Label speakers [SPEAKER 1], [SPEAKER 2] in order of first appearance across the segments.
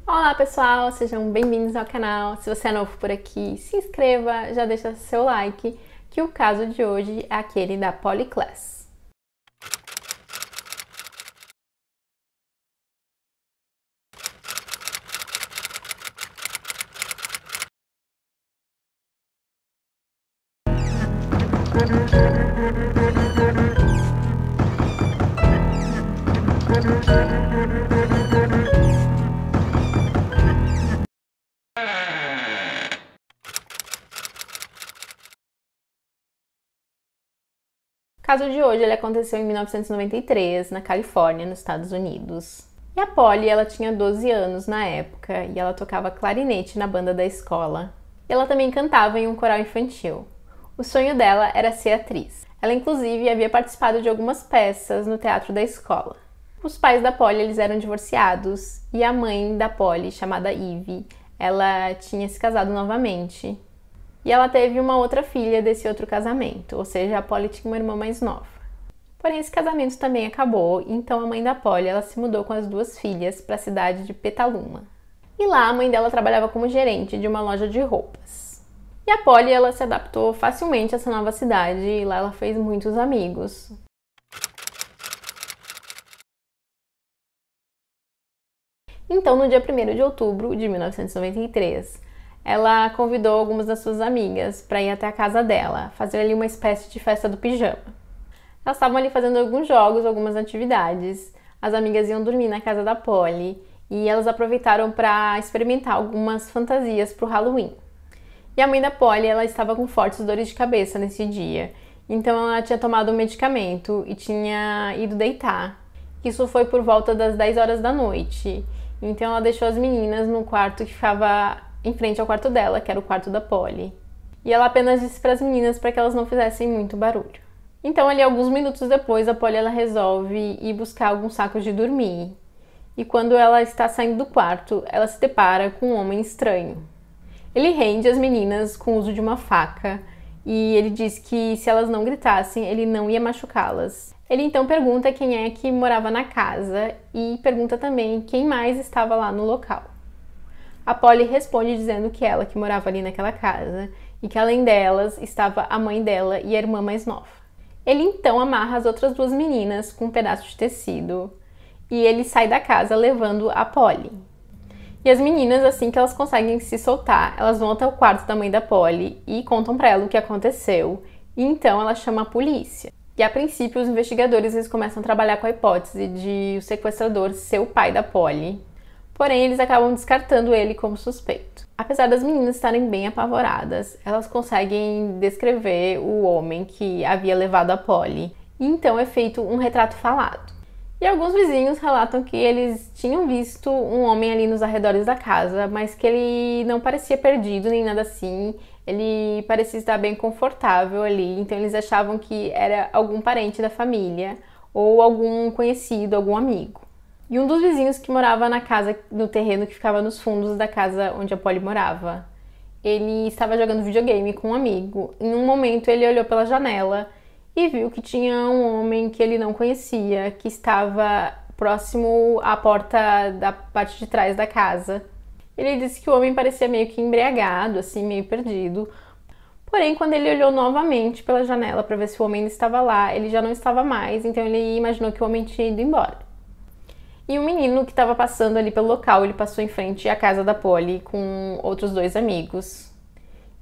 [SPEAKER 1] Olá pessoal, sejam bem-vindos ao canal. Se você é novo por aqui, se inscreva, já deixa seu like, que o caso de hoje é aquele da Polly Klaas. O caso de hoje ele aconteceu em 1993, na Califórnia, nos Estados Unidos. E a Polly, ela tinha 12 anos na época e ela tocava clarinete na banda da escola. E ela também cantava em um coral infantil. O sonho dela era ser atriz. Ela inclusive havia participado de algumas peças no teatro da escola. Os pais da Polly, eles eram divorciados e a mãe da Polly, chamada Ivy, ela tinha se casado novamente. E ela teve uma outra filha desse outro casamento, ou seja, a Polly tinha uma irmã mais nova. Porém, esse casamento também acabou, então a mãe da Polly, ela se mudou com as duas filhas para a cidade de Petaluma. E lá a mãe dela trabalhava como gerente de uma loja de roupas. E a Polly, ela se adaptou facilmente a essa nova cidade e lá ela fez muitos amigos. Então, no dia 1º de outubro de 1993, ela convidou algumas das suas amigas para ir até a casa dela, fazer ali uma espécie de festa do pijama. Elas estavam ali fazendo alguns jogos, algumas atividades. As amigas iam dormir na casa da Polly e elas aproveitaram para experimentar algumas fantasias para o Halloween. E a mãe da Polly, ela estava com fortes dores de cabeça nesse dia, então ela tinha tomado um medicamento e tinha ido deitar. Isso foi por volta das 10 horas da noite, então ela deixou as meninas no quarto que ficava em frente ao quarto dela, que era o quarto da Polly. E ela apenas disse para as meninas para que elas não fizessem muito barulho. Então, ali alguns minutos depois, a Polly ela resolve ir buscar alguns sacos de dormir. E quando ela está saindo do quarto, ela se depara com um homem estranho. Ele rende as meninas com o uso de uma faca e ele diz que se elas não gritassem, ele não ia machucá-las. Ele então pergunta quem é que morava na casa e pergunta também quem mais estava lá no local. A Polly responde dizendo que ela que morava ali naquela casa e que além delas estava a mãe dela e a irmã mais nova. Ele então amarra as outras duas meninas com um pedaço de tecido e ele sai da casa levando a Polly. E as meninas, assim que elas conseguem se soltar, elas vão até o quarto da mãe da Polly e contam para ela o que aconteceu. E então ela chama a polícia. E a princípio os investigadores eles começam a trabalhar com a hipótese de o sequestrador ser o pai da Polly. Porém, eles acabam descartando ele como suspeito. Apesar das meninas estarem bem apavoradas, elas conseguem descrever o homem que havia levado a Polly. E então é feito um retrato falado. E alguns vizinhos relatam que eles tinham visto um homem ali nos arredores da casa, mas que ele não parecia perdido nem nada assim. Ele parecia estar bem confortável ali, então eles achavam que era algum parente da família ou algum conhecido, algum amigo. E um dos vizinhos que morava na casa, no terreno que ficava nos fundos da casa onde a Polly morava, ele estava jogando videogame com um amigo. Em um momento ele olhou pela janela e viu que tinha um homem que ele não conhecia, que estava próximo à porta da parte de trás da casa. Ele disse que o homem parecia meio que embriagado, assim, meio perdido. Porém, quando ele olhou novamente pela janela para ver se o homem ainda estava lá, ele já não estava mais, então ele imaginou que o homem tinha ido embora. E o menino que estava passando ali pelo local, ele passou em frente à casa da Polly com outros dois amigos.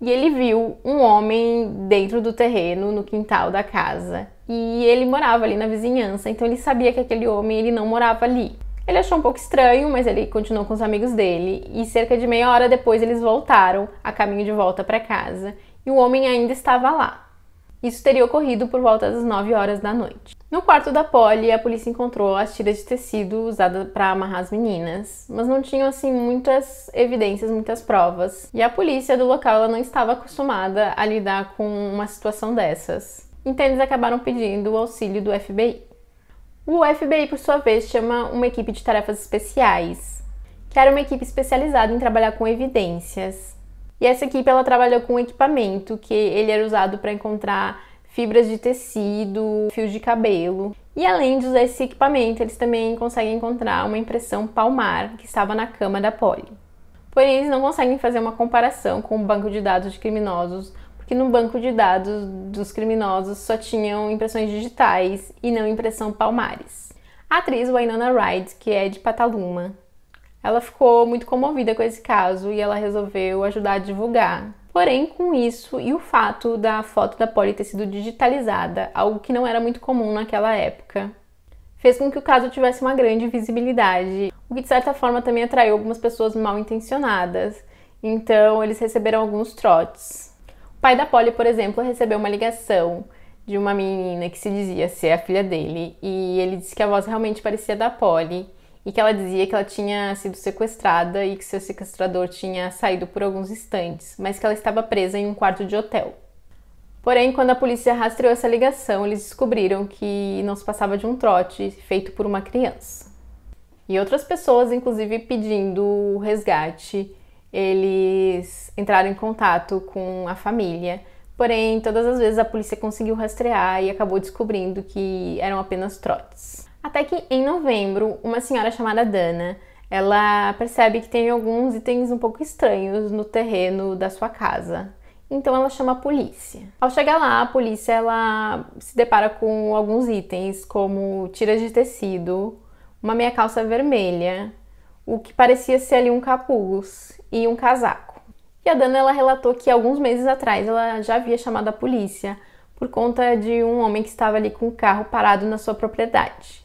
[SPEAKER 1] E ele viu um homem dentro do terreno, no quintal da casa. E ele morava ali na vizinhança, então ele sabia que aquele homem ele não morava ali. Ele achou um pouco estranho, mas ele continuou com os amigos dele. E cerca de meia hora depois eles voltaram a caminho de volta para casa. E o homem ainda estava lá. Isso teria ocorrido por volta das 9 horas da noite. No quarto da Polly, a polícia encontrou as tiras de tecido usadas para amarrar as meninas, mas não tinham assim muitas evidências, muitas provas. E a polícia do local ela não estava acostumada a lidar com uma situação dessas. Então eles acabaram pedindo o auxílio do FBI. O FBI, por sua vez, chama uma equipe de tarefas especiais, que era uma equipe especializada em trabalhar com evidências. E essa equipe ela trabalhou com um equipamento que ele era usado para encontrar fibras de tecido, fios de cabelo. E além de usar esse equipamento, eles também conseguem encontrar uma impressão palmar que estava na cama da Polly. Porém, eles não conseguem fazer uma comparação com o banco de dados de criminosos, porque no banco de dados dos criminosos só tinham impressões digitais e não impressão palmares. A atriz Winona Ryder, que é de Petaluma, ela ficou muito comovida com esse caso e ela resolveu ajudar a divulgar. Porém, com isso e o fato da foto da Polly ter sido digitalizada, algo que não era muito comum naquela época, fez com que o caso tivesse uma grande visibilidade, o que de certa forma também atraiu algumas pessoas mal intencionadas, então eles receberam alguns trotes. O pai da Polly, por exemplo, recebeu uma ligação de uma menina que se dizia ser a filha dele, e ele disse que a voz realmente parecia da Polly, e que ela dizia que ela tinha sido sequestrada e que seu sequestrador tinha saído por alguns instantes, mas que ela estava presa em um quarto de hotel. Porém, quando a polícia rastreou essa ligação, eles descobriram que não se passava de um trote feito por uma criança. E outras pessoas, inclusive pedindo resgate, eles entraram em contato com a família. Porém, todas as vezes a polícia conseguiu rastrear e acabou descobrindo que eram apenas trotes. Até que em novembro, uma senhora chamada Dana, ela percebe que tem alguns itens um pouco estranhos no terreno da sua casa. Então ela chama a polícia. Ao chegar lá, a polícia ela se depara com alguns itens, como tiras de tecido, uma meia calça vermelha, o que parecia ser ali um capuz e um casaco. E a Dana ela relatou que alguns meses atrás ela já havia chamado a polícia por conta de um homem que estava ali com o carro parado na sua propriedade.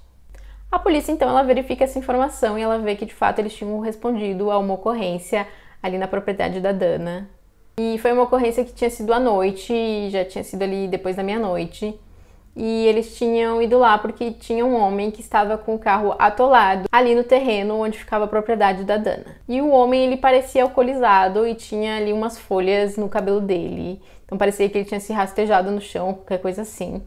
[SPEAKER 1] A polícia então ela verifica essa informação e ela vê que de fato eles tinham respondido a uma ocorrência ali na propriedade da Dana. E foi uma ocorrência que tinha sido à noite, já tinha sido ali depois da meia-noite. E eles tinham ido lá porque tinha um homem que estava com o carro atolado ali no terreno onde ficava a propriedade da Dana. E o homem, ele parecia alcoolizado e tinha ali umas folhas no cabelo dele. Então parecia que ele tinha se rastejado no chão, qualquer coisa assim.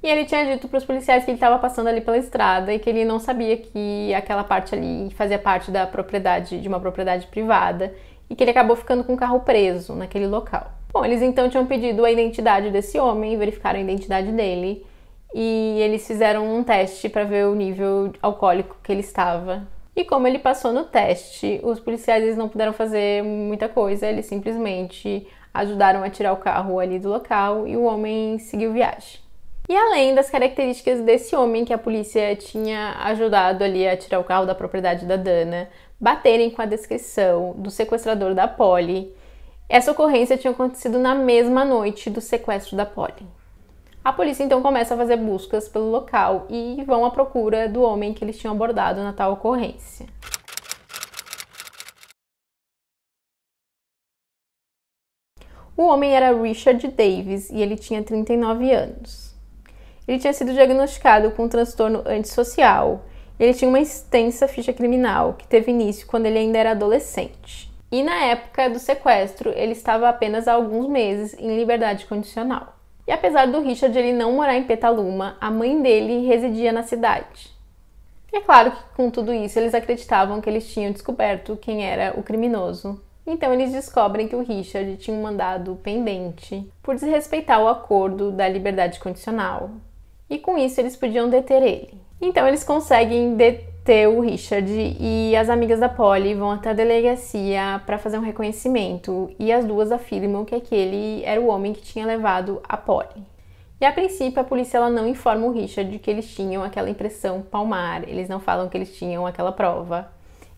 [SPEAKER 1] E ele tinha dito para os policiais que ele estava passando ali pela estrada e que ele não sabia que aquela parte ali fazia parte da propriedade, de uma propriedade privada, e que ele acabou ficando com o carro preso naquele local. Bom, eles então tinham pedido a identidade desse homem, verificaram a identidade dele e eles fizeram um teste para ver o nível alcoólico que ele estava. E como ele passou no teste, os policiais eles não puderam fazer muita coisa, eles simplesmente ajudaram a tirar o carro ali do local e o homem seguiu viagem. E além das características desse homem que a polícia tinha ajudado ali a tirar o carro da propriedade da Dana, baterem com a descrição do sequestrador da Polly, essa ocorrência tinha acontecido na mesma noite do sequestro da Polly. A polícia então começa a fazer buscas pelo local e vão à procura do homem que eles tinham abordado na tal ocorrência. O homem era Richard Davis e ele tinha 39 anos. Ele tinha sido diagnosticado com um transtorno antissocial. Ele tinha uma extensa ficha criminal que teve início quando ele ainda era adolescente. E na época do sequestro, ele estava apenas há alguns meses em liberdade condicional. E apesar do Richard ele não morar em Petaluma, a mãe dele residia na cidade. E é claro que com tudo isso eles acreditavam que eles tinham descoberto quem era o criminoso. Então eles descobrem que o Richard tinha um mandado pendente por desrespeitar o acordo da liberdade condicional. E com isso eles podiam deter ele. Então eles conseguem deter o Richard e as amigas da Polly vão até a delegacia para fazer um reconhecimento e as duas afirmam que aquele era o homem que tinha levado a Polly. E a princípio a polícia ela não informa o Richard que eles tinham aquela impressão palmar, eles não falam que eles tinham aquela prova.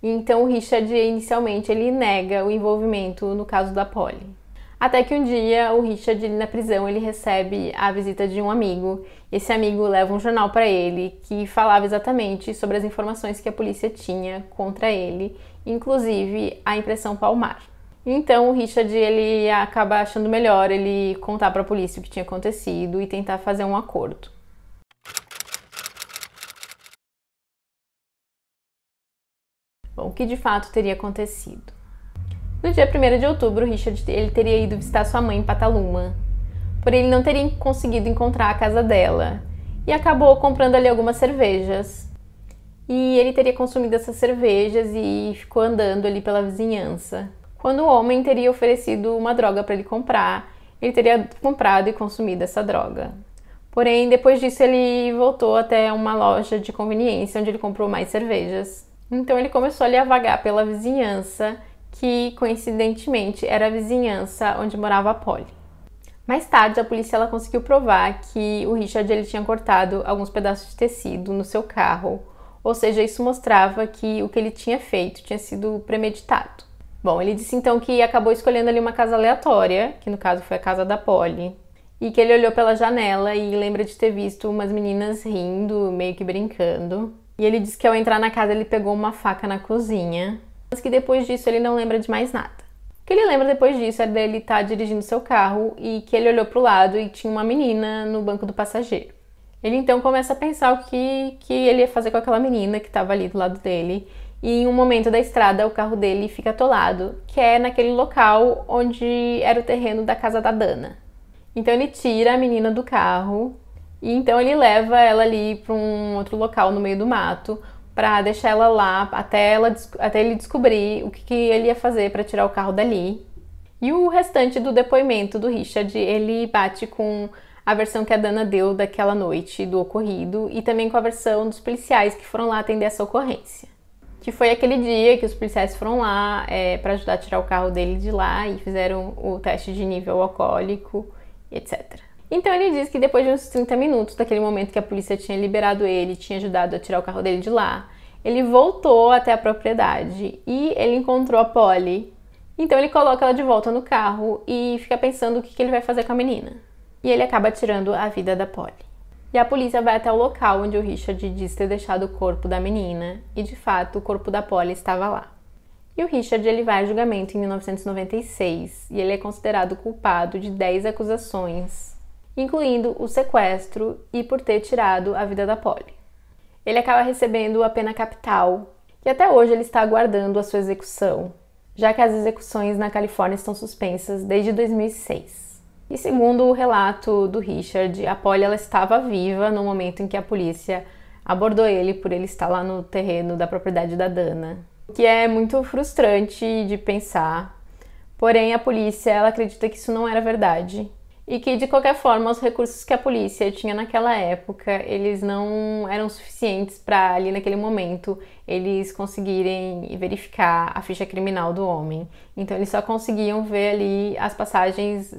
[SPEAKER 1] Então o Richard inicialmente ele nega o envolvimento no caso da Polly. Até que um dia o Richard na prisão ele recebe a visita de um amigo. Esse amigo leva um jornal para ele que falava exatamente sobre as informações que a polícia tinha contra ele, inclusive a impressão palmar. Então o Richard ele acaba achando melhor ele contar para a polícia o que tinha acontecido e tentar fazer um acordo. Bom, o que de fato teria acontecido? No dia 1º de outubro, o Richard ele teria ido visitar sua mãe em Petaluma, porém ele não teria conseguido encontrar a casa dela e acabou comprando ali algumas cervejas. E ele teria consumido essas cervejas e ficou andando ali pela vizinhança, quando o homem teria oferecido uma droga para ele comprar ele teria comprado e consumido essa droga. Porém, depois disso, ele voltou até uma loja de conveniência, onde ele comprou mais cervejas. Então, ele começou ali a vagar pela vizinhança, que, coincidentemente, era a vizinhança onde morava a Polly. Mais tarde, a polícia ela conseguiu provar que o Richard ele tinha cortado alguns pedaços de tecido no seu carro, ou seja, isso mostrava que o que ele tinha feito tinha sido premeditado. Bom, ele disse então que acabou escolhendo ali uma casa aleatória, que no caso foi a casa da Polly, e que ele olhou pela janela e lembra de ter visto umas meninas rindo, meio que brincando. E ele disse que ao entrar na casa ele pegou uma faca na cozinha, mas que depois disso ele não lembra de mais nada. O que ele lembra depois disso é dele estar dirigindo seu carro e que ele olhou para o lado e tinha uma menina no banco do passageiro. Ele então começa a pensar o que ele ia fazer com aquela menina que estava ali do lado dele. E em um momento da estrada o carro dele fica atolado, que é naquele local onde era o terreno da casa da Dana. Então ele tira a menina do carro e então ele leva ela ali para um outro local no meio do mato para deixar ela lá até ele descobrir o que ele ia fazer para tirar o carro dali. E o restante do depoimento do Richard, ele bate com a versão que a Dana deu daquela noite do ocorrido e também com a versão dos policiais que foram lá atender essa ocorrência. Que foi aquele dia que os policiais foram lá para ajudar a tirar o carro dele de lá e fizeram o teste de nível alcoólico, etc. Então ele diz que depois de uns 30 minutos daquele momento que a polícia tinha liberado ele, tinha ajudado a tirar o carro dele de lá, ele voltou até a propriedade e ele encontrou a Polly. Então ele coloca ela de volta no carro e fica pensando o que ele vai fazer com a menina. E ele acaba tirando a vida da Polly. E a polícia vai até o local onde o Richard diz ter deixado o corpo da menina e de fato o corpo da Polly estava lá. E o Richard ele vai a julgamento em 1996 e ele é considerado culpado de 10 acusações, incluindo o sequestro e por ter tirado a vida da Polly. Ele acaba recebendo a pena capital e até hoje ele está aguardando a sua execução, já que as execuções na Califórnia estão suspensas desde 2006. E segundo o relato do Richard, a Polly ela estava viva no momento em que a polícia abordou ele por ele estar lá no terreno da propriedade da Dana. O que é muito frustrante de pensar, porém a polícia ela acredita que isso não era verdade e que de qualquer forma os recursos que a polícia tinha naquela época eles não eram suficientes para ali naquele momento eles conseguirem verificar a ficha criminal do homem. Então eles só conseguiam ver ali as passagens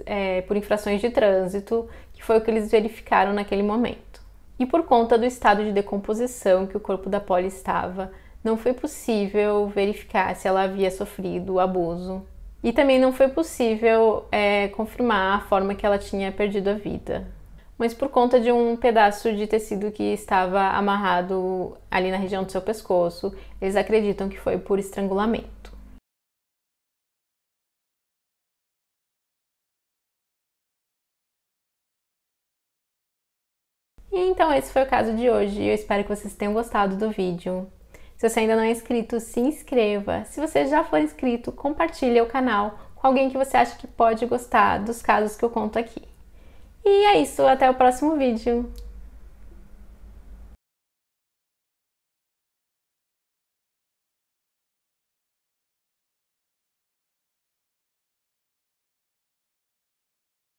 [SPEAKER 1] por infrações de trânsito, que foi o que eles verificaram naquele momento. E por conta do estado de decomposição que o corpo da Polly estava, não foi possível verificar se ela havia sofrido o abuso. E também não foi possível confirmar a forma que ela tinha perdido a vida. Mas por conta de um pedaço de tecido que estava amarrado ali na região do seu pescoço, eles acreditam que foi por estrangulamento. E então esse foi o caso de hoje. Eu espero que vocês tenham gostado do vídeo. Se você ainda não é inscrito, se inscreva. Se você já for inscrito, compartilhe o canal com alguém que você acha que pode gostar dos casos que eu conto aqui. E é isso, até o próximo vídeo.